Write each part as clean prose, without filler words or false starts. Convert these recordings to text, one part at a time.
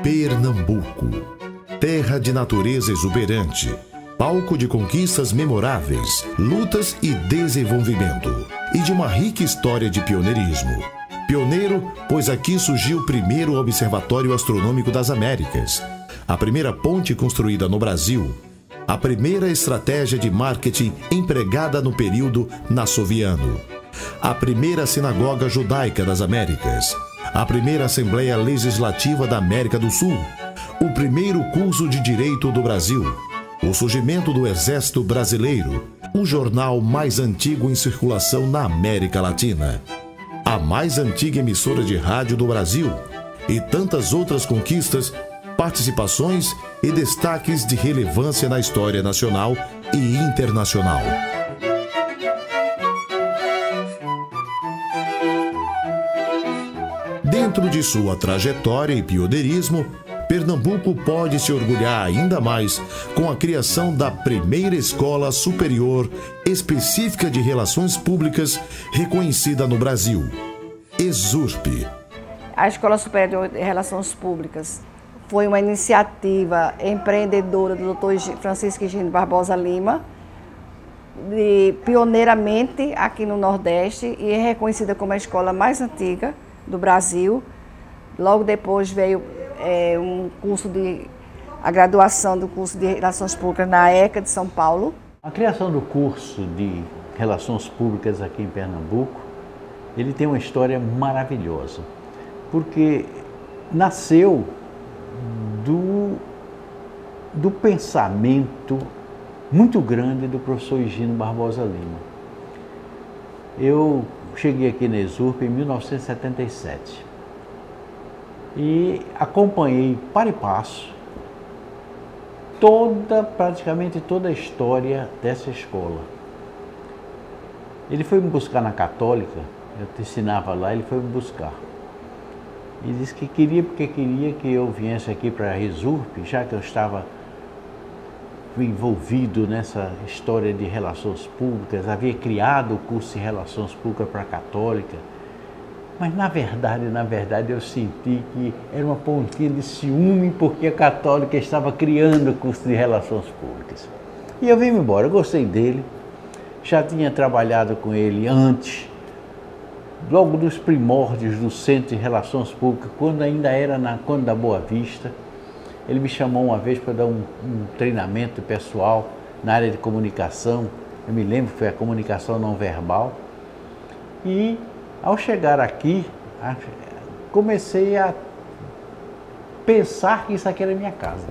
Pernambuco, terra de natureza exuberante, palco de conquistas memoráveis, lutas e desenvolvimento, e de uma rica história de pioneirismo. Pioneiro, pois aqui surgiu o primeiro Observatório Astronômico das Américas, a primeira ponte construída no Brasil, a primeira estratégia de marketing empregada no período nassoviano, a primeira sinagoga judaica das Américas, a primeira Assembleia Legislativa da América do Sul, o primeiro curso de Direito do Brasil, o surgimento do Exército Brasileiro, o jornal mais antigo em circulação na América Latina, a mais antiga emissora de rádio do Brasil e tantas outras conquistas, participações e destaques de relevância na história nacional e internacional. Dentro de sua trajetória e pioneirismo, Pernambuco pode se orgulhar ainda mais com a criação da primeira escola superior específica de relações públicas reconhecida no Brasil, ESURP. A Escola Superior de Relações Públicas foi uma iniciativa empreendedora do Dr. Francisco Higino Barbosa Lima, pioneiramente aqui no Nordeste, e é reconhecida como a escola mais antiga do Brasil. Logo depois veio a graduação do curso de Relações Públicas na ECA de São Paulo. A criação do curso de Relações Públicas aqui em Pernambuco, ele tem uma história maravilhosa, porque nasceu do pensamento muito grande do professor Higino Barbosa Lima. Eu cheguei aqui na ESURP em 1977 e acompanhei para e passo praticamente toda a história dessa escola. Ele foi me buscar na Católica, eu te ensinava lá, ele foi me buscar. E disse que queria, porque queria que eu viesse aqui para a ESURP, já que eu estava envolvido nessa história de relações públicas, havia criado o curso de relações públicas para a Católica, mas na verdade eu senti que era uma pontinha de ciúme porque a Católica estava criando o curso de relações públicas. E eu vim embora, eu gostei dele, já tinha trabalhado com ele antes, logo dos primórdios do Centro de Relações Públicas, quando ainda era na Conde da Boa Vista. Ele me chamou uma vez para dar um treinamento pessoal na área de comunicação. Eu me lembro que foi a comunicação não verbal. E ao chegar aqui, comecei a pensar que isso aqui era minha casa.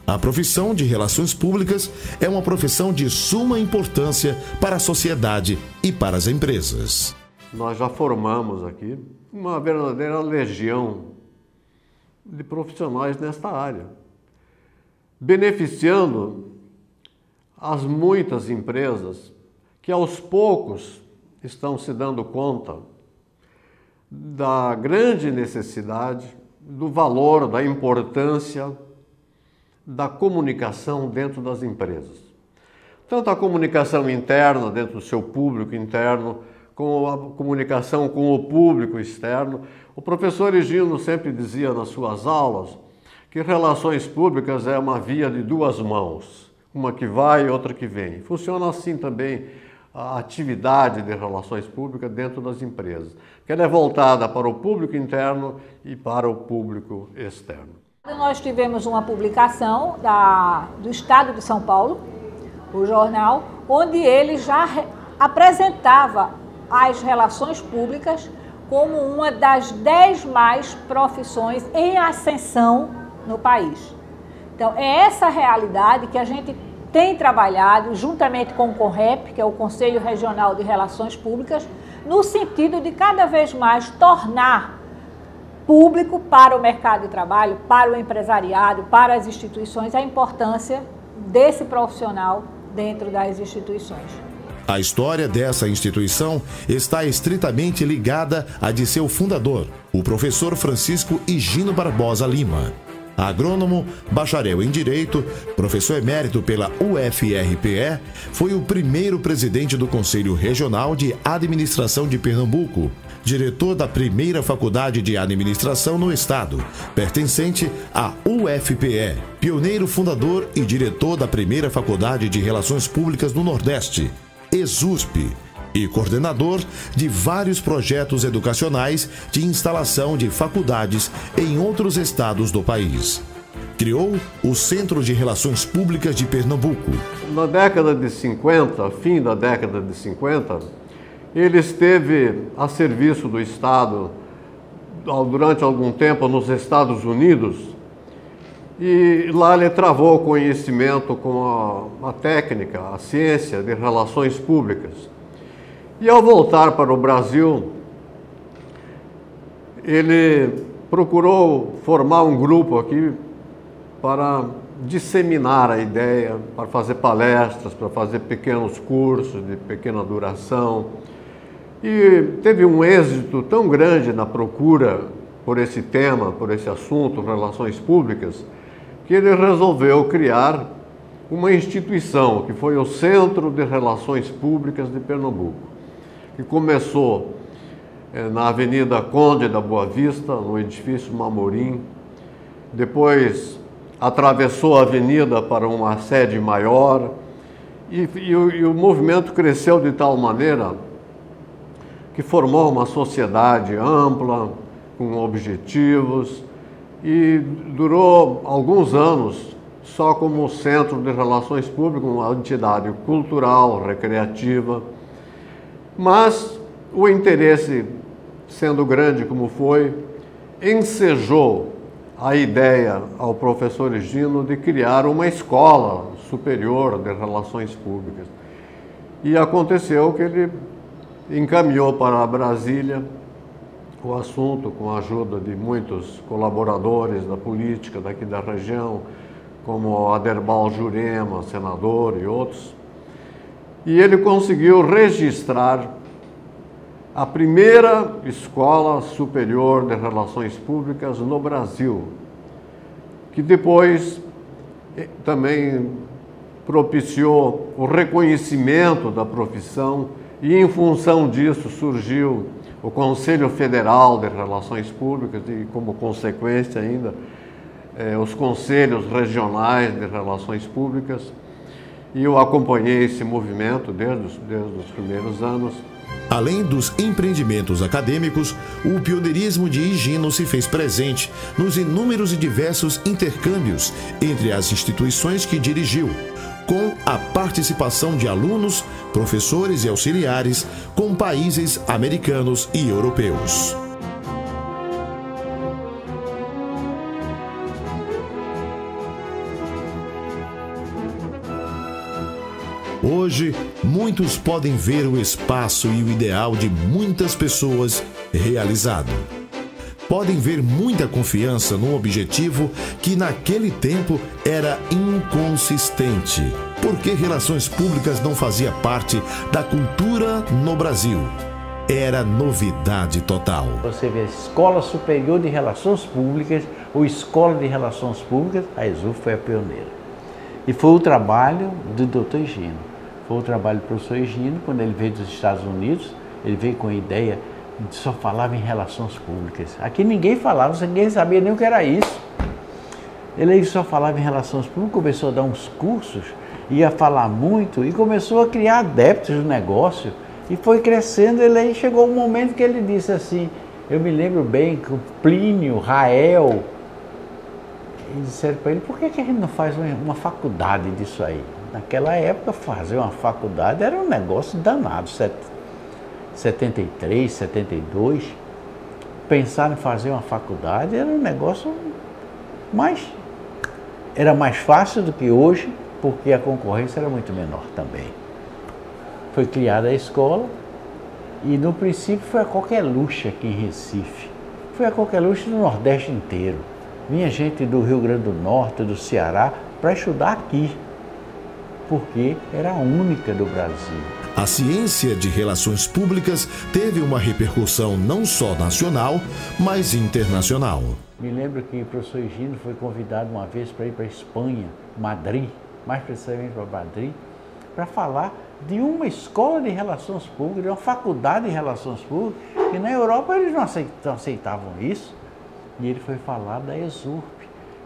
A profissão de Relações Públicas é uma profissão de suma importância para a sociedade e para as empresas. Nós já formamos aqui uma verdadeira legião de profissionais nesta área, beneficiando as muitas empresas que aos poucos estão se dando conta da grande necessidade, do valor, da importância da comunicação dentro das empresas. Tanto a comunicação interna dentro do seu público interno, como a comunicação com o público externo. O professor Higino sempre dizia nas suas aulas que relações públicas é uma via de duas mãos, uma que vai e outra que vem. Funciona assim também a atividade de relações públicas dentro das empresas, que ela é voltada para o público interno e para o público externo. Nós tivemos uma publicação do Estado de São Paulo, o jornal, onde ele já apresentava as relações públicas como uma das 10 mais profissões em ascensão no país. Então, é essa realidade que a gente tem trabalhado juntamente com o CONREP, que é o Conselho Regional de Relações Públicas, no sentido de cada vez mais tornar público para o mercado de trabalho, para o empresariado, para as instituições, a importância desse profissional dentro das instituições. A história dessa instituição está estritamente ligada à de seu fundador, o professor Francisco Higino Barbosa Lima. Agrônomo, bacharel em Direito, professor emérito pela UFRPE, foi o primeiro presidente do Conselho Regional de Administração de Pernambuco diretor da primeira faculdade de administração no estado, pertencente à UFPE, pioneiro fundador e diretor da primeira faculdade de Relações Públicas no Nordeste, ESUSP, e coordenador de vários projetos educacionais de instalação de faculdades em outros estados do país. Criou o Centro de Relações Públicas de Pernambuco. Na década de 50, fim da década de 50, ele esteve a serviço do Estado durante algum tempo nos Estados Unidos e lá ele travou conhecimento com a técnica, a ciência de relações públicas. E ao voltar para o Brasil, ele procurou formar um grupo aqui para disseminar a ideia, para fazer palestras, para fazer pequenos cursos de pequena duração. E teve um êxito tão grande na procura por esse tema, por esse assunto, relações públicas, que ele resolveu criar uma instituição, que foi o Centro de Relações Públicas de Pernambuco, que começou na Avenida Conde da Boa Vista, no edifício Mamorim, depois atravessou a avenida para uma sede maior e o movimento cresceu de tal maneira que formou uma sociedade ampla, com objetivos, e durou alguns anos só como Centro de Relações Públicas, uma entidade cultural, recreativa. Mas o interesse, sendo grande como foi, ensejou a ideia ao professor Higino de criar uma escola superior de relações públicas. E aconteceu que ele encaminhou para Brasília o assunto com a ajuda de muitos colaboradores da política daqui da região, como Aderbal Jurema, senador, e outros. E ele conseguiu registrar a primeira escola superior de relações públicas no Brasil, que depois também propiciou o reconhecimento da profissão e, em função disso, surgiu o Conselho Federal de Relações Públicas e, como consequência ainda, os Conselhos Regionais de Relações Públicas. E eu acompanhei esse movimento desde os primeiros anos. Além dos empreendimentos acadêmicos, o pioneirismo de Higino se fez presente nos inúmeros e diversos intercâmbios entre as instituições que dirigiu, com a participação de alunos, professores e auxiliares com países americanos e europeus. Hoje, muitos podem ver o espaço e o ideal de muitas pessoas realizado. Podem ver muita confiança num objetivo que naquele tempo era inconsistente, porque relações públicas não fazia parte da cultura no Brasil. Era novidade total. Você vê a Escola Superior de Relações Públicas ou Escola de Relações Públicas, a ESUF foi a pioneira. E foi o trabalho do Dr. Higino. Foi o trabalho do professor Higino, quando ele veio dos Estados Unidos, ele veio com a ideia de só falava em relações públicas. Aqui ninguém falava, ninguém sabia nem o que era isso. Ele só falava em relações públicas, começou a dar uns cursos, ia falar muito e começou a criar adeptos do negócio e foi crescendo. Ele aí chegou um momento que ele disse assim, eu me lembro bem que o Plínio, Rael, e disseram para ele, por que a gente não faz uma faculdade disso aí? Naquela época, fazer uma faculdade era um negócio danado, 73, 72, pensar em fazer uma faculdade era um negócio era mais fácil do que hoje, porque a concorrência era muito menor também. Foi criada a escola e no princípio foi a Coqueluche aqui em Recife, foi a Coqueluche do Nordeste inteiro. Vinha gente do Rio Grande do Norte, do Ceará, para estudar aqui, porque era a única do Brasil. A ciência de relações públicas teve uma repercussão não só nacional, mas internacional. Me lembro que o professor Higino foi convidado uma vez para ir para a Espanha, Madrid, mais precisamente para Madrid, para falar de uma escola de relações públicas, de uma faculdade de relações públicas, e na Europa eles não aceitavam isso. E ele foi falar da ESURP,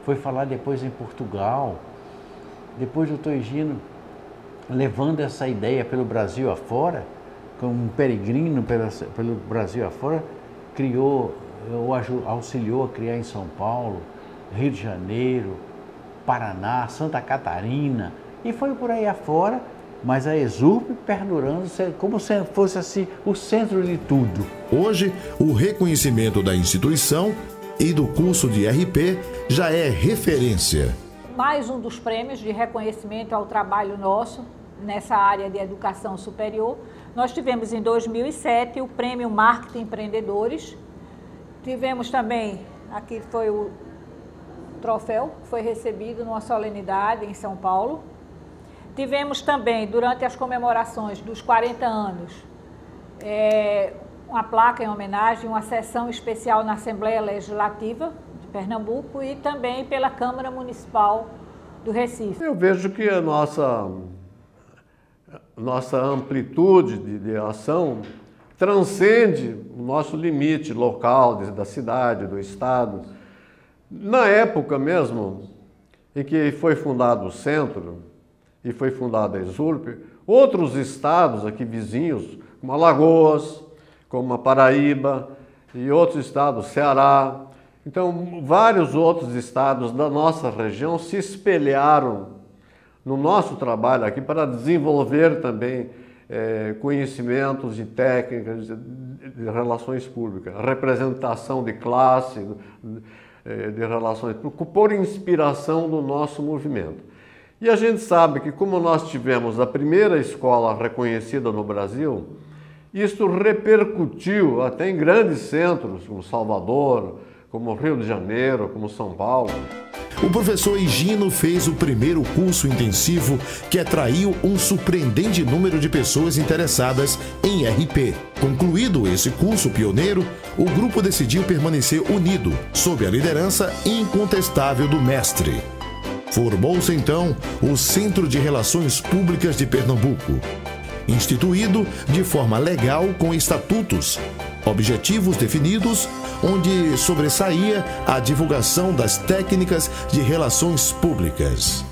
foi falar depois em Portugal. Depois o Dr. Higino, levando essa ideia pelo Brasil afora, como um peregrino pelo Brasil afora, criou, ou auxiliou a criar em São Paulo, Rio de Janeiro, Paraná, Santa Catarina, e foi por aí afora, mas a ESURP perdurando como se fosse assim o centro de tudo. Hoje, o reconhecimento da instituição e do curso de RP já é referência. Mais um dos prêmios de reconhecimento ao trabalho nosso nessa área de educação superior. Nós tivemos em 2007 o prêmio Marketing Empreendedores. Tivemos também, aqui foi o troféu, foi recebido numa solenidade em São Paulo. Tivemos também, durante as comemorações dos 40 anos, uma placa em homenagem, uma sessão especial na Assembleia Legislativa de Pernambuco e também pela Câmara Municipal do Recife. Eu vejo que a nossa amplitude de ação transcende o nosso limite local, da cidade, do estado. Na época mesmo em que foi fundado o centro e foi fundada a ESURP, outros estados aqui vizinhos, como Alagoas, como a Paraíba e outros estados, Ceará, então vários outros estados da nossa região se espelharam no nosso trabalho aqui para desenvolver também conhecimentos e técnicas de relações públicas, representação de classe, de relações públicas, por inspiração do nosso movimento. E a gente sabe que como nós tivemos a primeira escola reconhecida no Brasil, isso repercutiu até em grandes centros, como Salvador, como Rio de Janeiro, como São Paulo. O professor Higino fez o primeiro curso intensivo que atraiu um surpreendente número de pessoas interessadas em RP. Concluído esse curso pioneiro, o grupo decidiu permanecer unido, sob a liderança incontestável do mestre. Formou-se então o Centro de Relações Públicas de Pernambuco, instituído de forma legal com estatutos, objetivos definidos, onde sobressaía a divulgação das técnicas de relações públicas.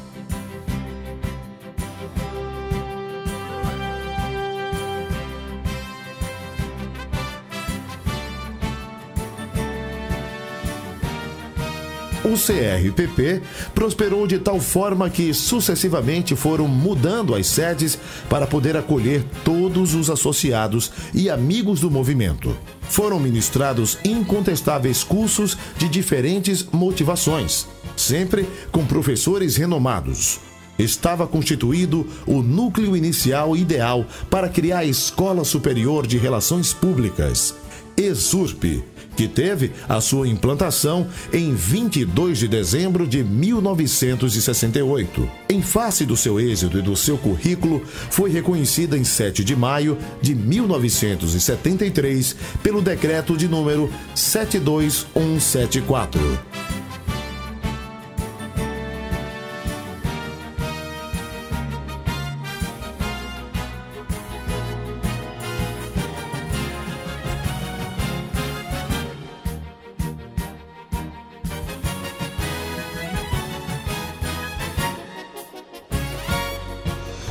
O CRPP prosperou de tal forma que sucessivamente foram mudando as sedes para poder acolher todos os associados e amigos do movimento. Foram ministrados incontestáveis cursos de diferentes motivações, sempre com professores renomados. Estava constituído o núcleo inicial ideal para criar a Escola Superior de Relações Públicas, ESURP, que teve a sua implantação em 22 de dezembro de 1968. Em face do seu êxito e do seu currículo, foi reconhecida em 7 de maio de 1973 pelo decreto de número 72174.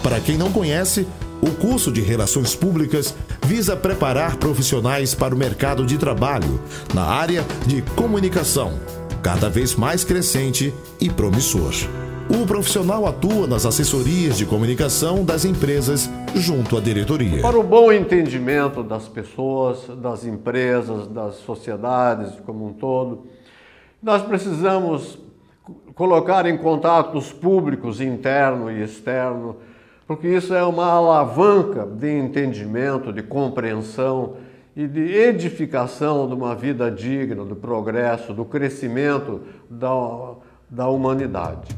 Para quem não conhece, o curso de Relações Públicas visa preparar profissionais para o mercado de trabalho na área de comunicação, cada vez mais crescente e promissor. O profissional atua nas assessorias de comunicação das empresas junto à diretoria. Para o bom entendimento das pessoas, das empresas, das sociedades como um todo, nós precisamos colocar em contato os públicos interno e externo, porque isso é uma alavanca de entendimento, de compreensão e de edificação de uma vida digna, do progresso, do crescimento da humanidade.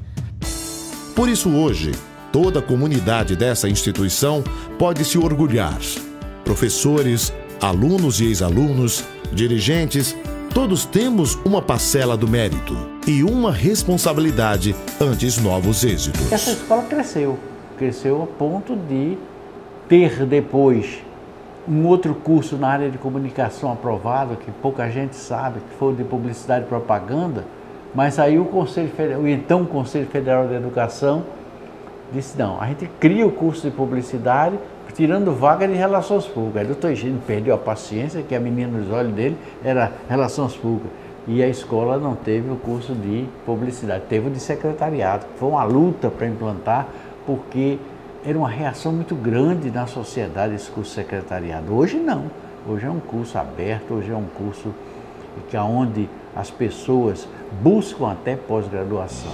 Por isso hoje, toda a comunidade dessa instituição pode se orgulhar. Professores, alunos e ex-alunos, dirigentes, todos temos uma parcela do mérito e uma responsabilidade ante os novos êxitos. Essa escola cresceu a ponto de ter depois um outro curso na área de comunicação aprovado, que pouca gente sabe, que foi o de publicidade e propaganda, mas aí o então Conselho Federal de Educação disse, não, a gente cria o curso de publicidade tirando vaga de relações públicas. Aí o doutor Egídio perdeu a paciência, que a menina nos olhos dele era relações públicas. E a escola não teve o curso de publicidade, teve o de secretariado. Foi uma luta para implantar, porque era uma reação muito grande na sociedade esse curso de secretariado. Hoje não, hoje é um curso aberto, hoje é um curso onde as pessoas buscam até pós-graduação.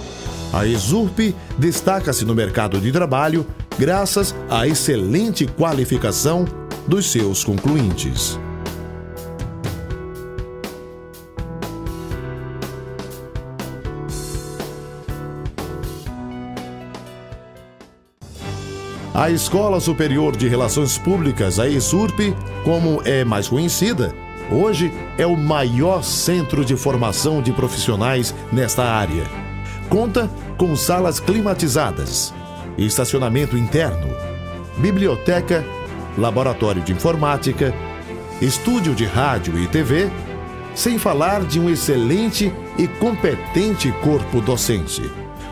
A Exurp destaca-se no mercado de trabalho graças à excelente qualificação dos seus concluintes. A Escola Superior de Relações Públicas, a Exurp, como é mais conhecida, hoje é o maior centro de formação de profissionais nesta área. Conta com salas climatizadas, estacionamento interno, biblioteca, laboratório de informática, estúdio de rádio e TV, sem falar de um excelente e competente corpo docente,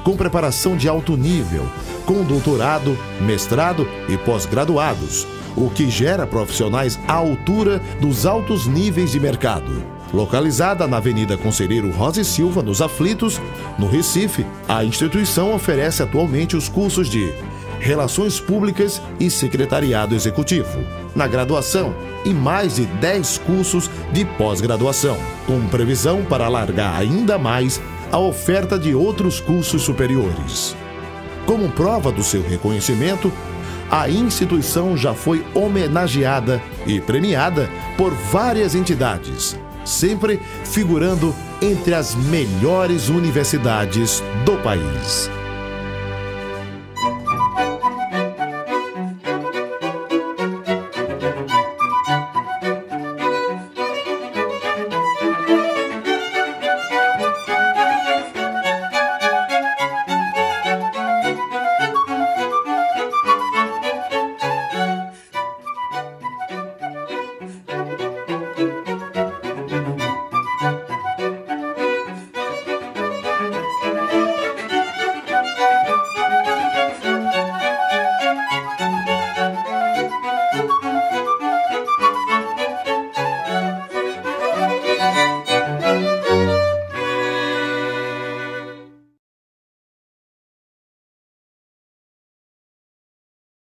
com preparação de alto nível, com doutorado, mestrado e pós-graduados, o que gera profissionais à altura dos altos níveis de mercado. Localizada na Avenida Conselheiro Rosa e Silva, nos Aflitos, no Recife, a instituição oferece atualmente os cursos de Relações Públicas e Secretariado Executivo, na graduação, e mais de 10 cursos de pós-graduação, com previsão para alargar ainda mais a oferta de outros cursos superiores. Como prova do seu reconhecimento, a instituição já foi homenageada e premiada por várias entidades, sempre figurando entre as melhores universidades do país.